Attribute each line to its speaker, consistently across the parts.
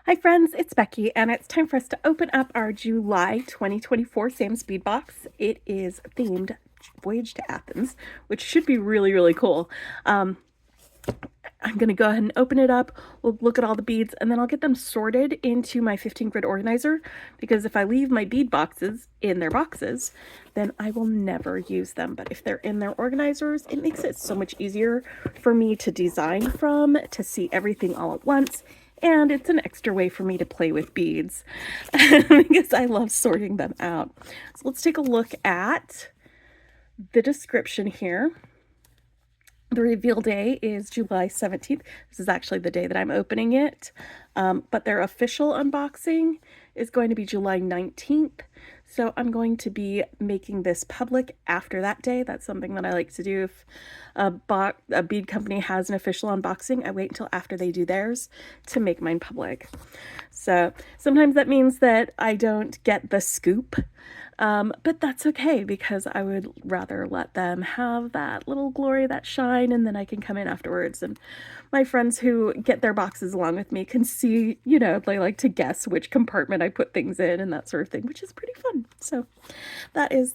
Speaker 1: Hi friends, it's Becky, and it's time for us to open up our July 2024 Sam's Bead Box. It is themed Voyage to Athens, which should be really, really cool. I'm going to go ahead and open it up. We'll look at all the beads, and then I'll get them sorted into my 15 grid organizer, because if I leave my bead boxes in their boxes, then I will never use them. But if they're in their organizers, it makes it so much easier for me to design from, to see everything all at once. And it's an extra way for me to play with beads because I love sorting them out. So let's take a look at the description here. The reveal day is July 17th. This is actually the day that I'm opening it. But their official unboxing is going to be July 19th. So I'm going to be making this public after that day. That's something that I like to do. If a bead company has an official unboxing, I wait until after they do theirs to make mine public. So sometimes that means that I don't get the scoop. But that's okay, because I would rather let them have that little glory, that shine, and then I can come in afterwards. And my friends who get their boxes along with me can see, they like to guess which compartment I put things in and that sort of thing, which is pretty fun. So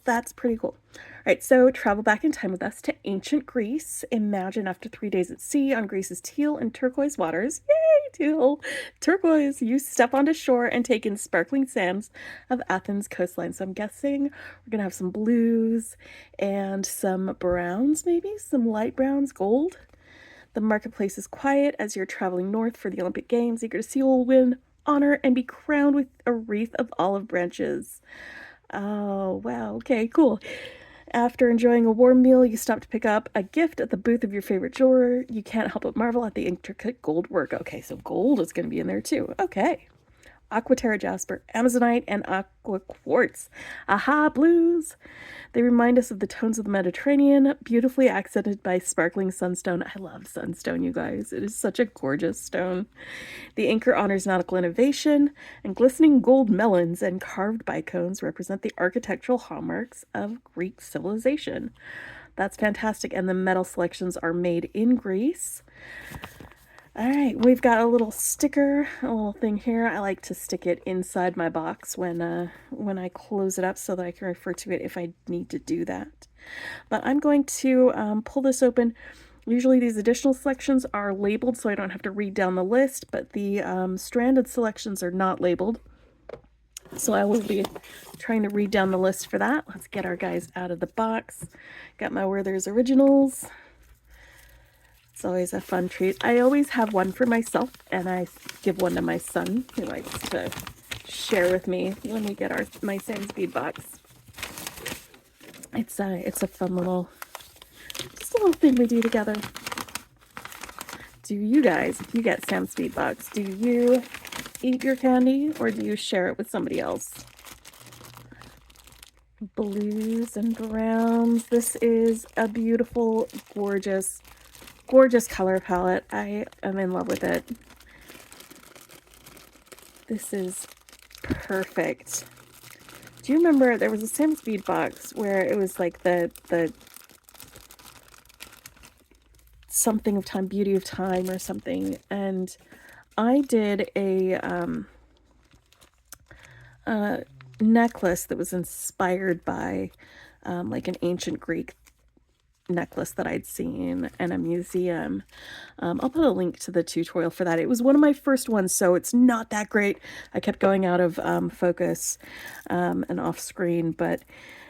Speaker 1: that's pretty cool. All right, so travel back in time with us to ancient Greece. Imagine after 3 days at sea on Greece's teal and turquoise waters. Yay, teal, turquoise. You step onto shore and take in sparkling sands of Athens coastline. So I'm guessing we're gonna have some blues and some browns, maybe some light browns, gold. The marketplace is quiet as you're traveling north for the Olympic Games, eager to see you'll win honor and be crowned with a wreath of olive branches. Oh, wow. Okay, cool. After enjoying a warm meal, you stop to pick up a gift at the booth of your favorite jeweler. You can't help but marvel at the intricate gold work. Okay, so gold is going to be in there too. Okay. Aquaterra jasper, amazonite, and aqua quartz. Aha, blues! They remind us of the tones of the Mediterranean, beautifully accented by sparkling sunstone. I love sunstone, you guys. It is such a gorgeous stone. The anchor honors nautical innovation, and glistening gold melons and carved bicones represent the architectural hallmarks of Greek civilization. That's fantastic, and the metal selections are made in Greece. All right, we've got a little sticker, a little thing here. I like to stick it inside my box when I close it up so that I can refer to it if I need to do that. But I'm going to pull this open. Usually these additional selections are labeled so I don't have to read down the list, but the stranded selections are not labeled. So I will be trying to read down the list for that. Let's get our guys out of the box. Got my Werther's Originals. It's always a fun treat. I always have one for myself, and I give one to my son, who likes to share with me when we get my Sam's Bead Box. It's a fun little, just a little thing we do together. Do you guys, if you get Sam's Bead Box, do you eat your candy or do you share it with somebody else? Blues and browns. This is a beautiful, gorgeous color palette. I am in love with it. This is perfect. Do you remember there was a Sam's Bead Box where it was like the something of time, beauty of time or something, and I did a necklace that was inspired by like an ancient Greek necklace that I'd seen in a museum. I'll put a link to the tutorial for that. It was one of my first ones, so it's not that great. I kept going out of focus and off screen, but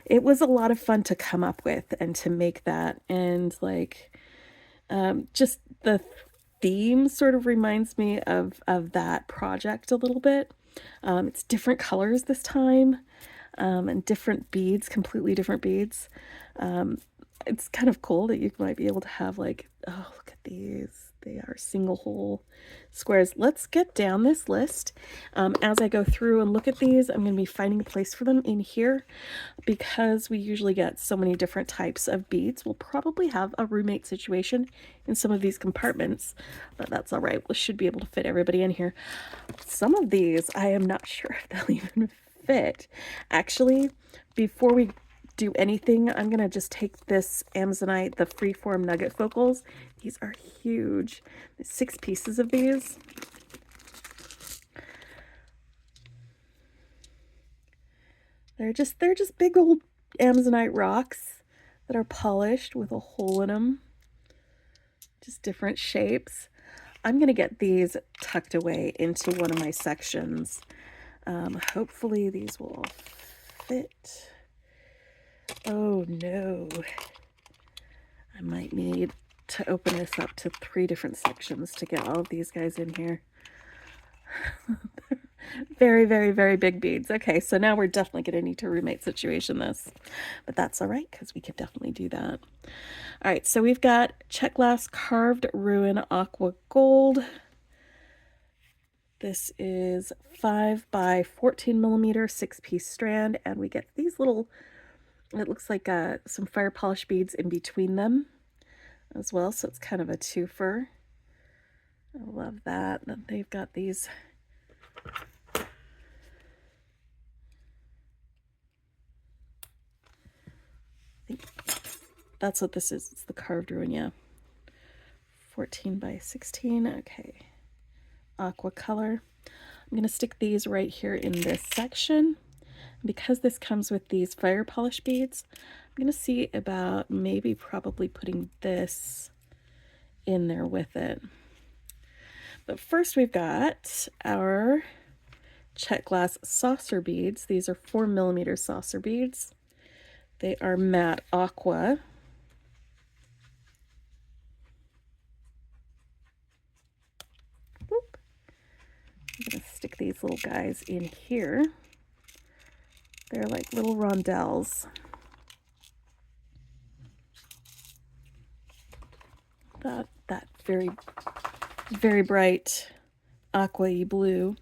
Speaker 1: it was a lot of fun to come up with and to make that. And like just the theme sort of reminds me of that project a little bit. It's different colors this time, and different beads, completely different beads. It's kind of cool that you might be able to have like, oh, look at these. They are single hole squares. Let's get down this list. As I go through and look at these, I'm going to be finding a place for them in here because we usually get so many different types of beads. We'll probably have a roommate situation in some of these compartments, but that's all right. We should be able to fit everybody in here. Some of these, I am not sure if they'll even fit. Actually, before we do anything, I'm gonna just take this Amazonite, the freeform nugget focals. These are huge. There's 6 pieces of these. They're just big old Amazonite rocks that are polished with a hole in them. Just different shapes. I'm going to get these tucked away into one of my sections. Hopefully these will all fit. Oh no. I might need to open this up to 3 different sections to get all of these guys in here. Very, very, very big beads. Okay, so now we're definitely going to need to roommate situation this. But that's all right, because we could definitely do that. All right, so we've got Czech glass carved ruin aqua gold. This is 5 by 14 millimeter 6-piece strand, and we get these little, it looks like some fire polish beads in between them as well, so it's kind of a twofer. I love that. They've got these I think that's what this is. It's the carved ruin, yeah. 14 by 16. Okay. Aqua color. I'm going to stick these right here in this section. Because this comes with these fire polish beads, I'm going to see about maybe probably putting this in there with it. But first we've got our Czech glass saucer beads. These are 4 millimeter saucer beads. They are matte aqua. Boop. I'm going to stick these little guys in here. They're like little rondelles. That very, very bright aqua-y blue.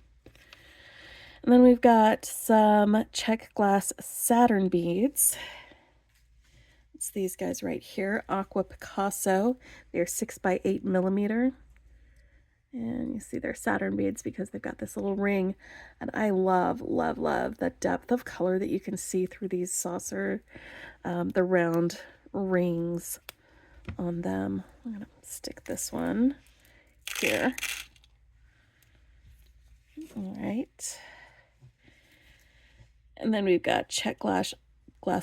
Speaker 1: And then we've got some Czech glass Saturn beads. It's these guys right here, Aqua Picasso. They're 6 by 8 millimeter. And you see they're Saturn beads because they've got this little ring. And I love, love, love the depth of color that you can see through these saucer, the round rings on them. I'm going to stick this one here. All right. And then we've got Czech glass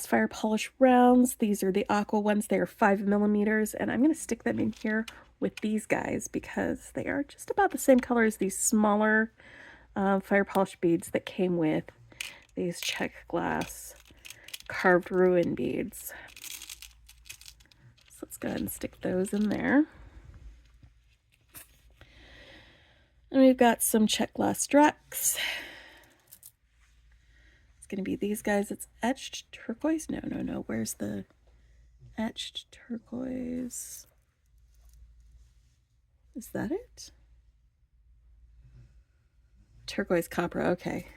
Speaker 1: fire polish rounds. These are the aqua ones. They are 5 millimeters. And I'm going to stick them in here with these guys because they are just about the same color as these smaller fire polish beads that came with these Czech glass carved ruin beads. So let's go ahead and stick those in there. And we've got some Czech glass Drex. It's going to be these guys. It's etched turquoise. No. Where's the etched turquoise? Is that it? Turquoise copper. Okay.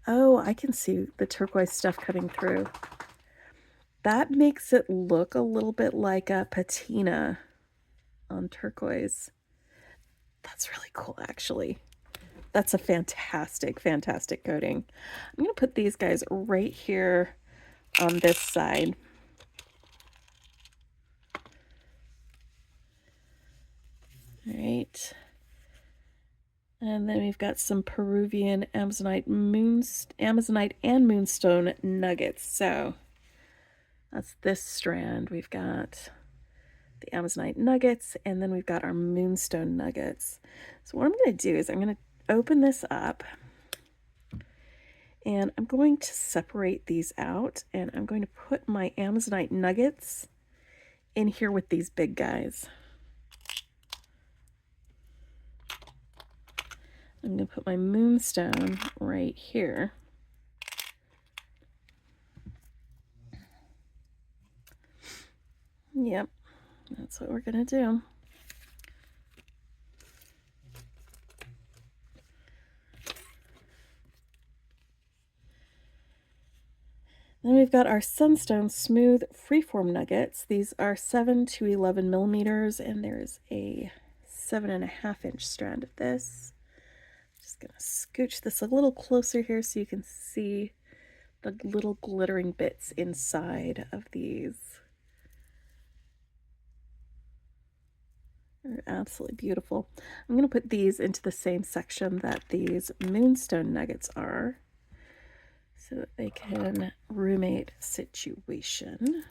Speaker 1: Oh, I can see the turquoise stuff coming through. That makes it look a little bit like a patina on turquoise. That's really cool, actually. That's a fantastic, fantastic coating. I'm going to put these guys right here on this side. All right. And then we've got some Peruvian Amazonite and moonstone nuggets. So that's this strand. We've got the Amazonite nuggets, and then we've got our moonstone nuggets. So what I'm going to do is I'm going to open this up, and I'm going to separate these out, and I'm going to put my Amazonite nuggets in here with these big guys. I'm going to put my moonstone right here. Yep, that's what we're going to do. Then we've got our Sunstone Smooth Freeform Nuggets. These are 7 to 11 millimeters, and there's a 7.5-inch strand of this. Just gonna scooch this a little closer here so you can see the little glittering bits inside of these. They're absolutely beautiful. I'm gonna put these into the same section that these moonstone nuggets are. So so that they can roommate situation.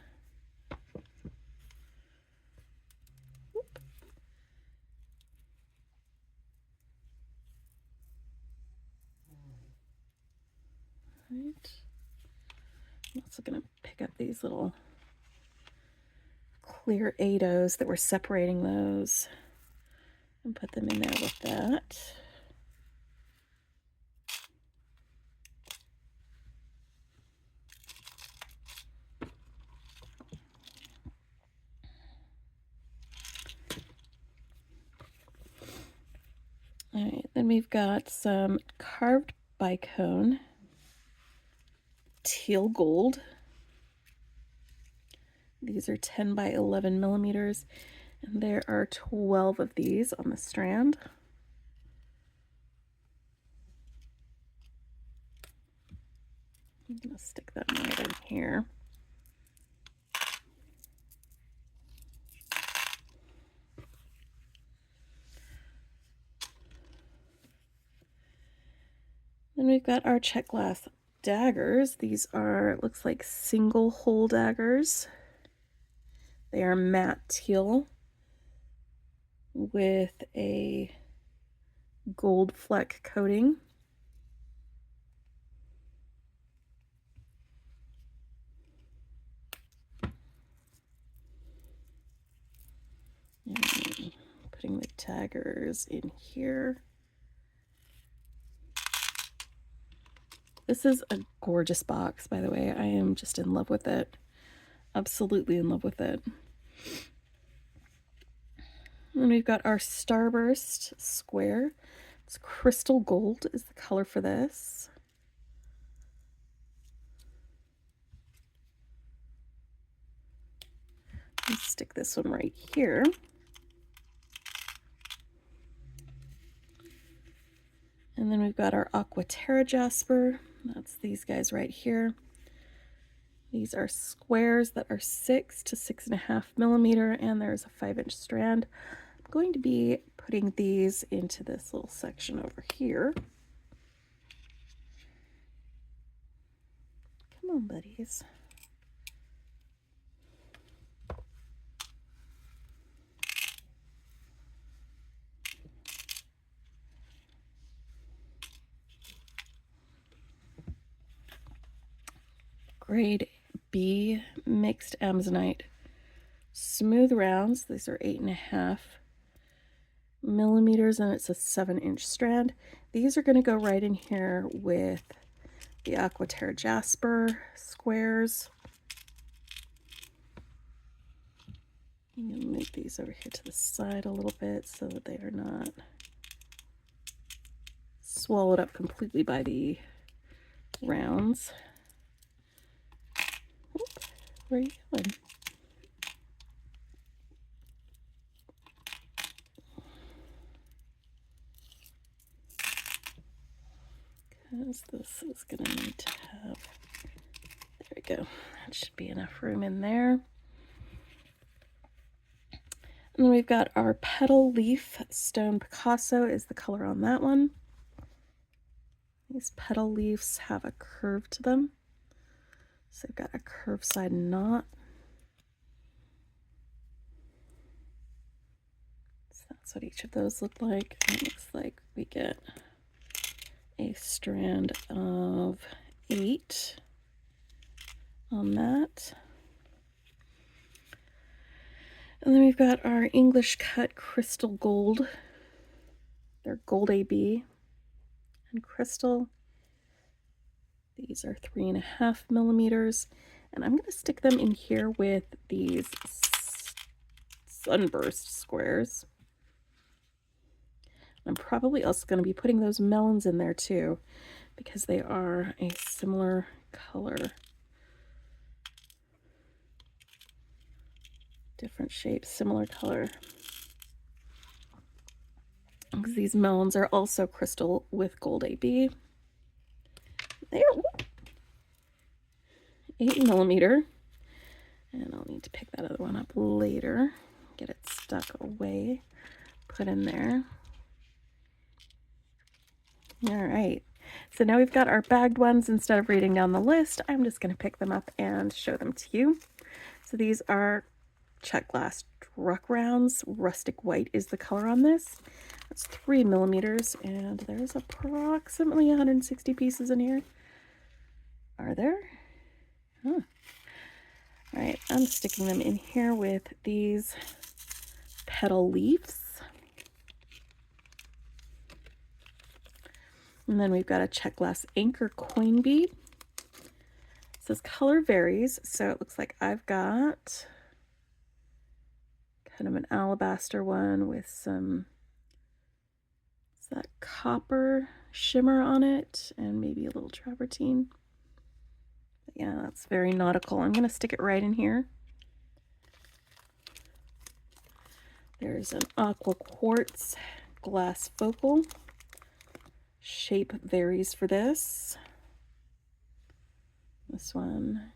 Speaker 1: Right. I'm also going to pick up these little clear 8-0s that we're separating those and put them in there with that. All right, then we've got some carved bicone, teal gold. These are 10 by 11 millimeters, and there are 12 of these on the strand. I'm going to stick that right in here. Then we've got our check glass daggers. These are, looks like single hole daggers. They are matte teal with a gold fleck coating. And putting the daggers in here. This is a gorgeous box, by the way. I am just in love with it. Absolutely in love with it. And we've got our Starburst square. It's crystal gold is the color for this. Let's stick this one right here. And then we've got our Aquaterra jasper. That's these guys right here. These are squares that are 6 to 6.5 millimeter, and there's a 5-inch strand. I'm going to be putting these into this little section over here. Come on, buddies. Grade B mixed Amazonite smooth rounds. These are 8.5 millimeters, and it's a 7-inch strand. These are going to go right in here with the Aquaterra jasper squares. I'm going to move these over here to the side a little bit so that they are not swallowed up completely by the rounds. Where are you going? Because this is going to need to have, there we go. That should be enough room in there. And then we've got our petal leaf stone Picasso is the color on that one. These petal leaves have a curve to them. So they've got a curved side knot. So that's what each of those look like. And it looks like we get a strand of 8 on that. And then we've got our English cut crystal gold. They're gold AB and crystal. These are 3.5 millimeters, and I'm going to stick them in here with these sunburst squares. I'm probably also going to be putting those melons in there too, because they are a similar color. Different shape, similar color. Because these melons are also crystal with gold AB. They are 8 millimeter, and I'll need to pick that other one up later, get it stuck away, put in there. All right, So now we've got our bagged ones. Instead of reading down the list, I'm just going to pick them up and show them to you. So these are Czech glass truck rounds. Rustic white is the color on this. It's 3 millimeters, and there's approximately 160 pieces in here. Are there? Huh. All right, I'm sticking them in here with these petal leaves. And then we've got a Czech glass anchor coin bead. It says color varies, so it looks like I've got kind of an alabaster one with some, is that copper shimmer on it, and maybe a little travertine. But yeah, that's very nautical. I'm going to stick it right in here. There's an aqua quartz glass focal. Shape varies for this. This one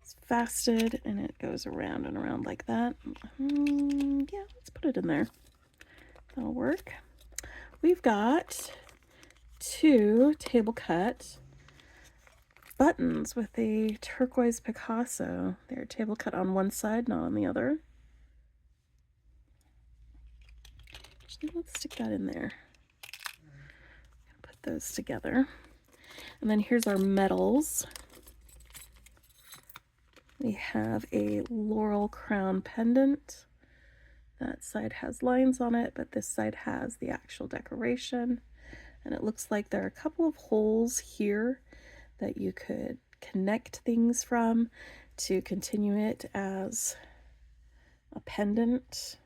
Speaker 1: is fasted and it goes around and around like that. Yeah, let's put it in there. That'll work. We've got 2 table cut buttons with a turquoise Picasso. They're table cut on one side, not on the other. Actually, let's stick that in there. Put those together. And then here's our metals. We have a laurel crown pendant. That side has lines on it, but this side has the actual decoration. And it looks like there are a couple of holes here that you could connect things from to continue it as a pendant.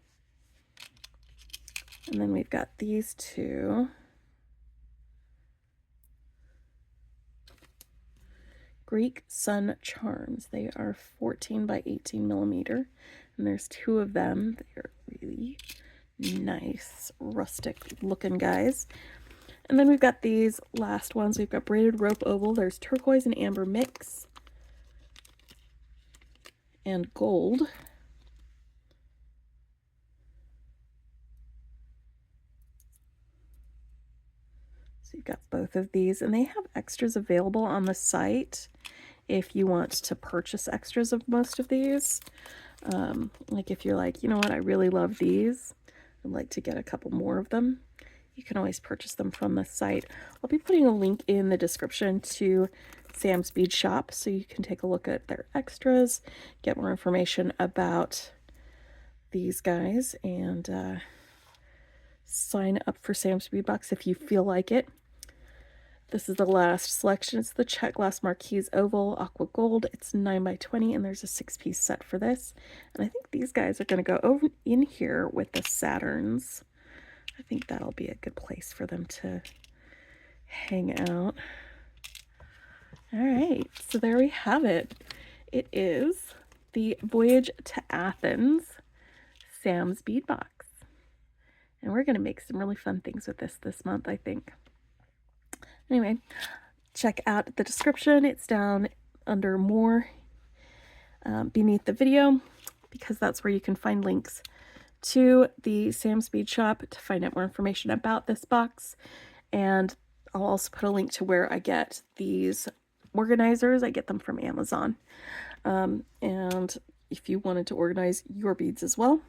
Speaker 1: And then we've got these 2 Greek sun charms. They are 14 by 18 millimeter, and there's 2 of them. They're really nice, rustic looking guys. And then we've got these last ones. We've got braided rope oval. There's turquoise and amber mix, and gold. So you've got both of these, and they have extras available on the site if you want to purchase extras of most of these. Like if you're like, you know what, I really love these, I'd like to get a couple more of them, you can always purchase them from the site. I'll be putting a link in the description to Sam's Bead Shop so you can take a look at their extras, get more information about these guys, and sign up for Sam's Bead Box if you feel like it. This is the last selection. It's the Czech glass marquise oval aqua gold. It's 9 by 20, and there's a 6-piece set for this. And I think these guys are going to go over in here with the Saturns. I think that'll be a good place for them to hang out. All right, so there we have it. It is the Voyage to Athens Sam's Bead Box. And we're going to make some really fun things with this month, I think. Anyway, check out the description. It's down under more beneath the video, because that's where you can find links to the Sam's Bead Shop to find out more information about this box. And I'll also put a link to where I get these organizers. I get them from Amazon. And if you wanted to organize your beads as well.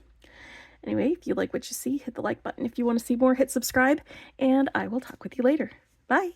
Speaker 1: Anyway, if you like what you see, hit the like button. If you want to see more, hit subscribe, and I will talk with you later. Bye.